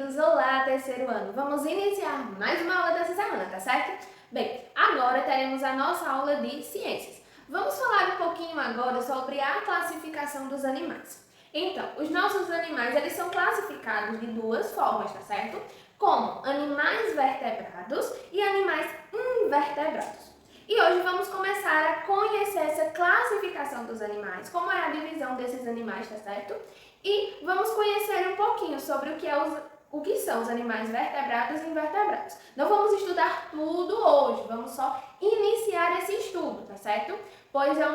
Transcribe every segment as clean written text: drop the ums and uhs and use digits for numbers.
queridos! Olá, terceiro ano! Vamos iniciar mais uma aula dessa semana, tá certo? Bem, agora teremos a nossa aula de ciências. Vamos falar um pouquinho agora sobre a classificação dos animais. Então, os nossos animais, eles são classificados de duas formas, tá certo? Como animais vertebrados e animais invertebrados. E hoje vamos começar a conhecer essa classificação dos animais, como é a divisão desses animais, tá certo? E vamos conhecer um pouquinho sobre o que são os animais vertebrados e invertebrados. Não vamos estudar tudo hoje, vamos só iniciar esse estudo, tá certo? Pois é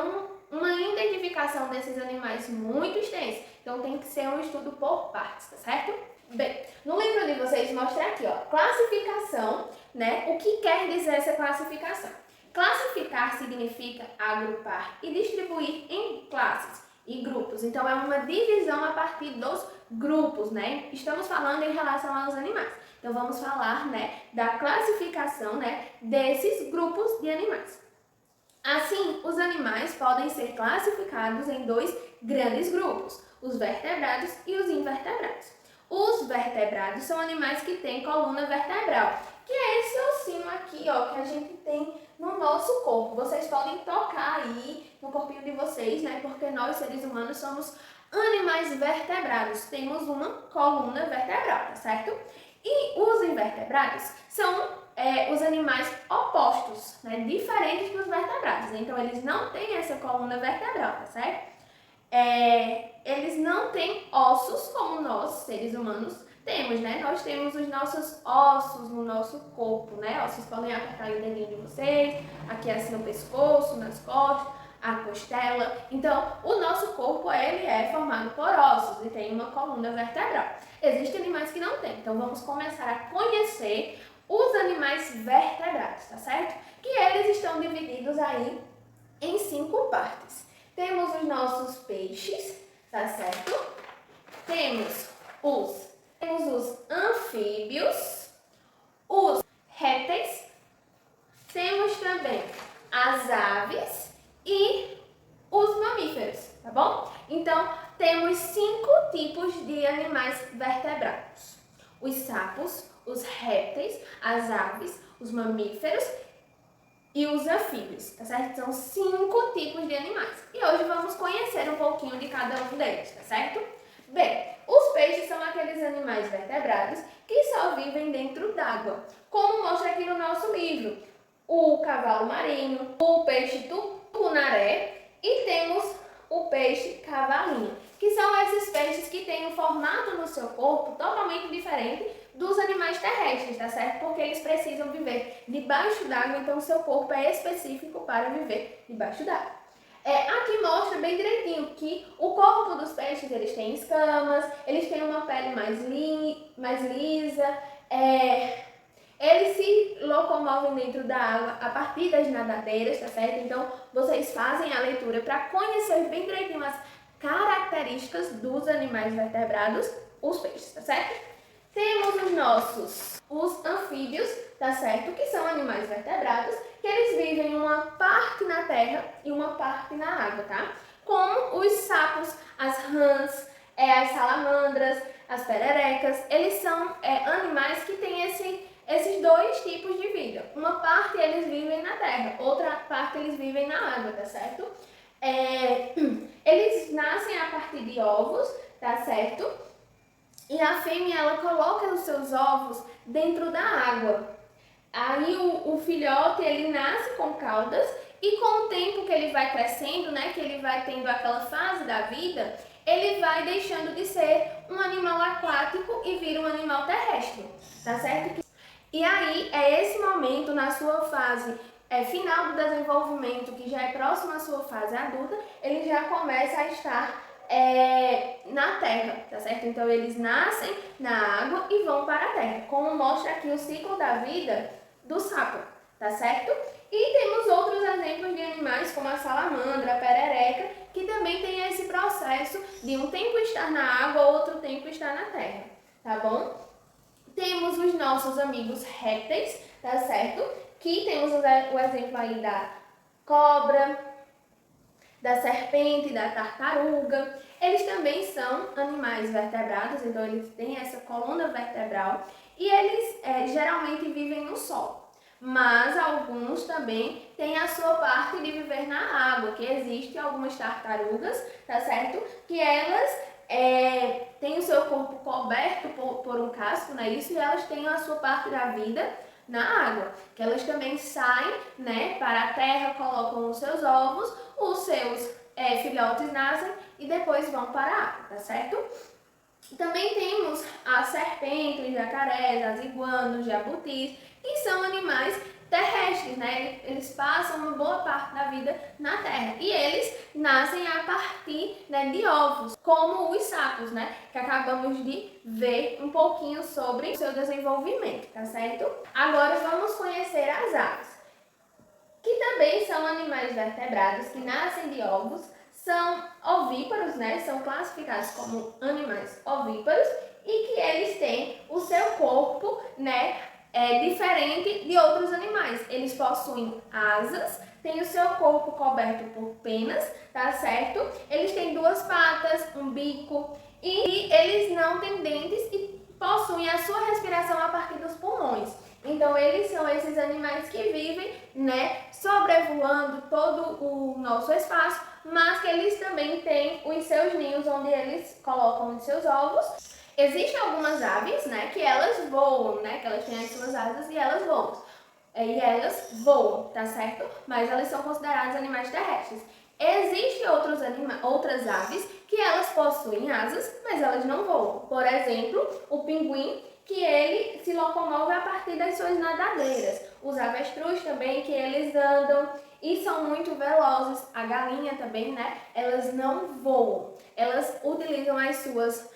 uma identificação desses animais muito extensa, então tem que ser um estudo por partes, tá certo? Bem, no livro de vocês mostra aqui, ó, classificação, né? O que quer dizer essa classificação? Classificar significa agrupar e distribuir em classes e grupos. Então, é uma divisão a partir dos grupos, né? Estamos falando em relação aos animais. Então, vamos falar, né, da classificação, né, desses grupos de animais. Assim, os animais podem ser classificados em dois grandes grupos, os vertebrados e os invertebrados. Os vertebrados são animais que têm coluna vertebral, que é esse ossinho aqui, ó, que a gente tem no nosso corpo. Vocês podem tocar aí no corpinho de vocês, né? Porque nós, seres humanos, somos animais vertebrados. Temos uma coluna vertebral, tá certo? E os invertebrados são os animais opostos, né? Diferentes dos vertebrados. Então, eles não têm essa coluna vertebral, tá certo? Eles não têm ossos como nós, seres humanos, temos, né? Nós temos os nossos ossos no nosso corpo, né? Vocês podem apertar o dedinho de vocês, aqui assim no pescoço, nas costas, a costela. Então, o nosso corpo, ele é formado por ossos e tem uma coluna vertebral. Existem animais que não têm, então vamos começar a conhecer os animais vertebrados, tá certo? Que eles estão divididos aí em 5 partes. Temos os nossos peixes, tá certo? Temos os anfíbios, os répteis, temos também as aves e os mamíferos, tá bom? Então, temos 5 tipos de animais vertebrados: os sapos, os répteis, as aves, os mamíferos e os anfíbios, tá certo? São 5 tipos de animais. E hoje vamos conhecer um pouquinho de cada um deles, tá certo? Bem, os peixes são aqueles animais vertebrados que só vivem dentro d'água, como mostra aqui no nosso livro. O cavalo marinho, o peixe tucunaré e temos o peixe cavalinho, que são esses peixes que têm um formato no seu corpo totalmente diferente dos animais terrestres, tá certo? Porque eles precisam viver debaixo d'água, então o seu corpo é específico para viver debaixo d'água. Aqui mostra bem direitinho que o corpo dos peixes, eles têm escamas, eles têm uma pele mais lisa, eles se locomovem dentro da água a partir das nadadeiras, tá certo? Então, vocês fazem a leitura para conhecer bem direitinho as características dos animais vertebrados, os peixes, tá certo? Temos os anfíbios, tá certo? Que são animais vertebrados, que eles vivem uma parte na terra e uma parte na água, tá? Como os sapos, as rãs, as salamandras, as pererecas, eles são animais que têm esses dois tipos de vida. Uma parte eles vivem na terra, outra parte eles vivem na água, tá certo? Eles nascem a partir de ovos, tá certo? E a fêmea, ela coloca os seus ovos dentro da água. Aí o filhote, ele nasce com caudas e com o tempo que ele vai crescendo, né, que ele vai tendo aquela fase da vida, ele vai deixando de ser um animal aquático e vira um animal terrestre, tá certo? E aí, esse momento na sua fase final do desenvolvimento, que já é próximo à sua fase adulta, ele já começa a estar na terra, tá certo? Então, eles nascem na água e vão para a terra, como mostra aqui o ciclo da vida do sapo, tá certo? E temos outros exemplos de animais, como a salamandra, a perereca, que também tem esse processo de um tempo estar na água, outro tempo estar na terra, tá bom? Temos os nossos amigos répteis, tá certo? Que temos o exemplo aí da cobra, da serpente, da tartaruga. Eles também são animais vertebrados, então eles têm essa coluna vertebral e eles geralmente vivem no solo. Mas alguns também têm a sua parte de viver na água, que existem algumas tartarugas, tá certo? Que elas têm o seu corpo coberto por um casco, não é isso? E elas têm a sua parte da vida na água, que elas também saem, né, para a terra, colocam os seus ovos, os seus filhotes nascem e depois vão para a água, tá certo? Também temos as serpentes, os jacarés, as iguanas, os jabutis, que são animais terrestres, né? Eles passam uma boa parte da vida na terra e eles nascem a partir, né, de ovos, como os sapos, né? Que acabamos de ver um pouquinho sobre o seu desenvolvimento, tá certo? Agora vamos conhecer as aves, que também são animais vertebrados que nascem de ovos, são ovíparos, né? São classificados como animais ovíparos e que eles têm o seu corpo, né, diferente de outros animais. Eles possuem asas, têm o seu corpo coberto por penas, tá certo? Eles têm duas patas, um bico e eles não têm dentes e possuem a sua respiração a partir dos pulmões. Então eles são esses animais que vivem, né, sobrevoando todo o nosso espaço, mas que eles também têm os seus ninhos onde eles colocam os seus ovos. Existem algumas aves, né, que elas voam, né, que elas têm as suas asas e elas voam. Tá certo? Mas elas são consideradas animais terrestres. Existem outras aves que elas possuem asas, mas elas não voam. Por exemplo, o pinguim, que ele se locomove a partir das suas nadadeiras. Os avestruz também, que eles andam e são muito velozes. A galinha também, né? Elas não voam. Elas utilizam as suas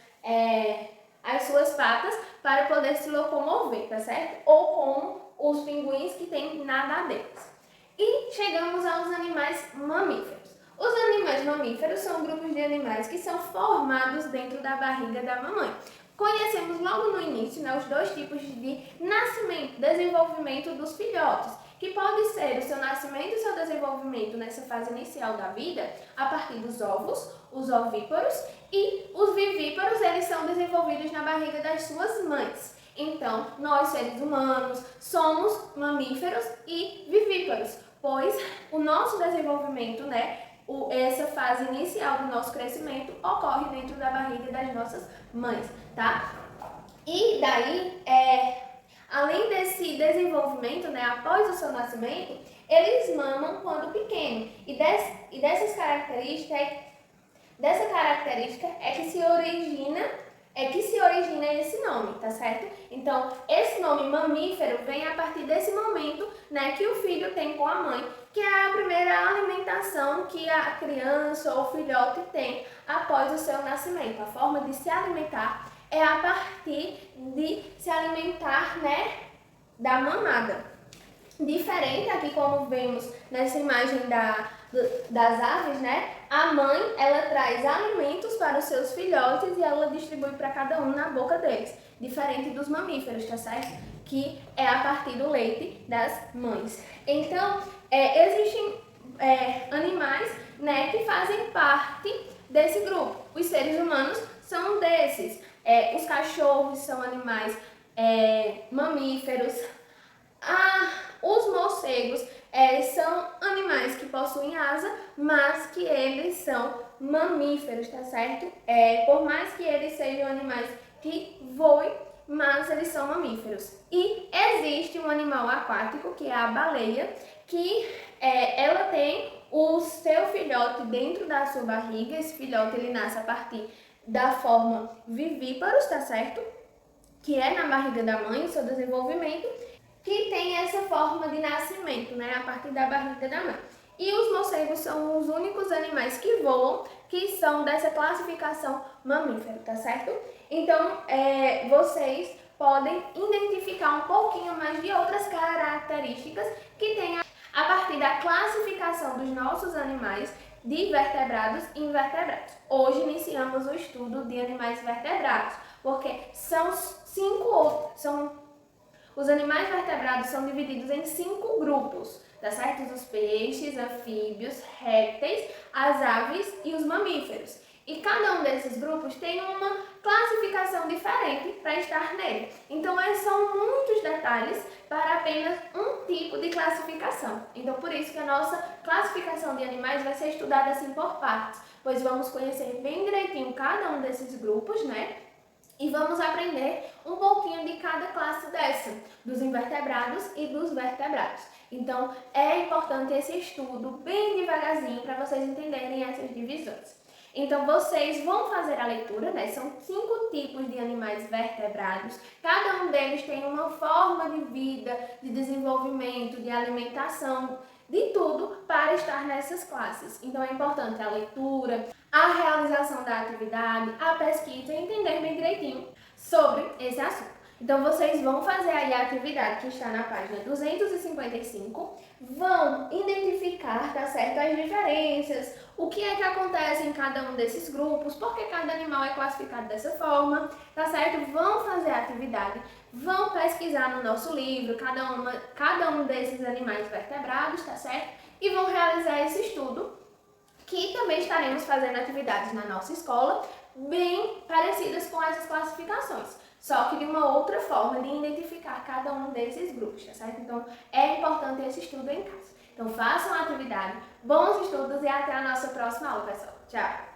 patas para poder se locomover, tá certo? Ou como os pinguins que têm nadadeiras. E chegamos aos animais mamíferos. Os animais mamíferos são grupos de animais que são formados dentro da barriga da mamãe. Conhecemos logo no início, né, os dois tipos de nascimento, desenvolvimento dos filhotes, que pode ser o seu nascimento e o seu desenvolvimento nessa fase inicial da vida, a partir dos ovos, os ovíparos, e os vivíparos, eles são desenvolvidos na barriga das suas mães. Então, nós, seres humanos, somos mamíferos e vivíparos, pois o nosso desenvolvimento, né, essa fase inicial do nosso crescimento ocorre dentro da barriga das nossas mães, tá? E daí, além desse desenvolvimento, né, após o seu nascimento, eles mamam quando pequeno. E dessa característica é que se origina esse nome, tá certo? Então, esse nome mamífero vem a partir desse momento, né, que o filho tem com a mãe, que é a primeira alimentação que a criança ou filhote tem após o seu nascimento. A forma de se alimentar é a partir de se alimentar, né, da mamada. Diferente aqui, como vemos nessa imagem das aves, né? A mãe, ela traz alimentos para os seus filhotes e ela distribui para cada um na boca deles. Diferente dos mamíferos, tá certo? Que é a partir do leite das mães. Então, existem animais, né, que fazem parte desse grupo. Os seres humanos são um desses. Os cachorros são animais mamíferos. Os morcegos são animais que possuem asa, mas que eles são mamíferos, tá certo? Por mais que eles sejam animais que voem, mas eles são mamíferos. E existe um animal aquático, que é a baleia, que ela tem o seu filhote dentro da sua barriga. Esse filhote ele nasce a partir da forma vivíparos, tá certo? Que é na barriga da mãe, o seu desenvolvimento, que tem essa forma de nascimento, né, a partir da barriga da mãe. E os morcegos são os únicos animais que voam, que são dessa classificação mamífero, tá certo? Então, vocês podem identificar um pouquinho mais de outras características que tem a partir da classificação dos nossos animais de vertebrados e invertebrados. Hoje iniciamos o estudo de animais vertebrados, porque os animais vertebrados são divididos em 5 grupos, tá certo? Os peixes, anfíbios, répteis, as aves e os mamíferos. E cada um desses grupos tem uma classificação diferente para estar nele. Então, são muitos detalhes para apenas um tipo de classificação. Então, por isso que a nossa classificação de animais vai ser estudada assim por partes, pois vamos conhecer bem direitinho cada um desses grupos, né? E vamos aprender um pouquinho de cada classe dessa, dos invertebrados e dos vertebrados. Então, é importante esse estudo bem devagarzinho para vocês entenderem essas divisões. Então, vocês vão fazer a leitura, né? São 5 tipos de animais vertebrados. Cada um deles tem uma forma de vida, de desenvolvimento, de alimentação, de tudo para estar nessas classes. Então, é importante a leitura, a realização da atividade, a pesquisa e entender bem direitinho sobre esse assunto. Então, vocês vão fazer aí a atividade que está na página 255, vão identificar, tá certo, as diferenças, o que é que acontece em cada um desses grupos, porque cada animal é classificado dessa forma, tá certo? Vão fazer a atividade, vão pesquisar no nosso livro cada um desses animais vertebrados, tá certo? E vão realizar esse estudo, que também estaremos fazendo atividades na nossa escola, bem parecidas com essas classificações, só que de uma outra forma de identificar cada um desses grupos, tá certo? Então, é importante esse estudo em casa. Então, façam a atividade, bons estudos e até a nossa próxima aula, pessoal. Tchau!